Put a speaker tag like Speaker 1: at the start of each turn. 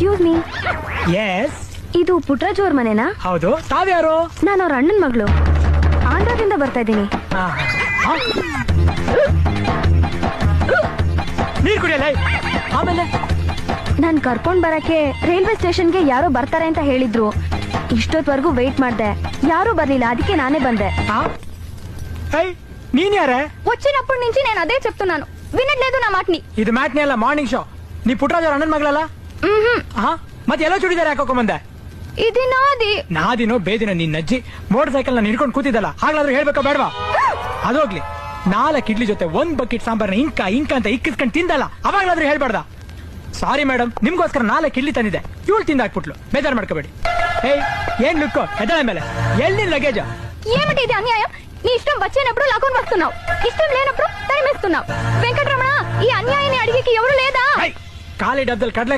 Speaker 1: Excuse me,
Speaker 2: S,
Speaker 1: ಇದು ಪುಟ್ರಾಜ್ ಅವ್ರ ಮನೆನಾ?
Speaker 2: ಹೌದು. ತಾವ್ಯಾರು?
Speaker 1: ನಾನು ಅವ್ರ ಅಣ್ಣನ ಮಗಳು, ಆಂಧ್ರದಿಂದ ಬರ್ತಾ ಇದ್ದೀನಿ.
Speaker 2: ನೀರ್ ಕುಡಿಯಲ್ಲ. ಆಮೇಲೆ
Speaker 1: ನಾನ್ ಕರ್ಕೊಂಡ್ ಬರಕ್ಕೆ ರೈಲ್ವೆ ಸ್ಟೇಷನ್ಗೆ ಯಾರೋ ಬರ್ತಾರೆ ಅಂತ ಹೇಳಿದ್ರು. ಇಷ್ಟೊತ್ವರೆಗೂ ವೇಟ್ ಮಾಡ್ದೆ, ಯಾರು ಬರ್ಲಿಲ್ಲ. ಅದಕ್ಕೆ ನಾನೇ ಬಂದೆ.
Speaker 2: ನೀನ್ ಯಾರೇ?
Speaker 1: వచ్చినప్పుడు నుంచి నేను అదే చెప్తున్నాను, వినట్లేదు నా మాటని.
Speaker 2: ಇದು ಮ್ಯಾಟ್ನಿ ಅಲ್ಲ, ಮಾರ್ನಿಂಗ್ ಶೋ. ನೀ ಪುಟ್ಟರಾಜ್ ಅವ್ರ ಅಣ್ಣನ ಮಗಳಲ್ಲ? ಮತ್ತೆ ಎಲ್ಲ ಚೂಡಿದಾರೆ ಹಾಕೋಕೊಂಡ್ ಬಂದೆ.
Speaker 1: ఇది నాది.
Speaker 2: ನಾದಿನೋ ಬೇದಿನೋ ನಿನ್ನ ಅಜ್ಜಿ ಮೋಟರ್ ಸೈಕಲ್ ನ ಹಿಡ್ಕೊಂಡು ಕೂತಿದ್ದಲ್ಲ, ಆಗ್ಲಾದ್ರೂ ಹೇಳ್ಬೇಕೋ ಬೇಡವಾ? ಅದೋಗ್ಲಿ, 4 ಇಡ್ಲಿ ಜೊತೆ 1 ಬಕೆಟ್ ಸಾಂಬಾರ್ನ ಇಂಕ ಅಂತ ಇಕ್ಕಿಸ್ಕೊಂಡು ತಿಂದಲ್ಲ, ಅವಾಗ್ಲಾದ್ರೂ ಹೇಳ್ಬಾರ್ದ? ಸಾರಿ ಮೇಡಮ್, ನಿಮ್ಗೋಸ್ಕರ 4 ಇಡ್ಲಿ ತಂದಿದೆ, ಇವಳು ತಿಂದಾಕ್ಬಿಟ್ಲು. ಬೇಜಾರು ಮಾಡ್ಕೋಬೇಡಿ. ಏನ್ ಲುಕ್ಕೋ ಎದಳ ಮೇಲೆ ಎಲ್ಲಿ ಲಗೇಜ?
Speaker 1: ఏమిటి ఇది అన్యాయం? నీ ఇష్టం వచ్చినప్పుడు లాక్కొని వస్తున్నావు, ఇష్టం లేనప్పుడు టైం ఇస్తున్నావు. వెంకటరమణ, ఈ అన్యాయాన్ని అడిగేకి ఎవరు లేదా?
Speaker 2: ఖాళీ డబ్బులు కడలే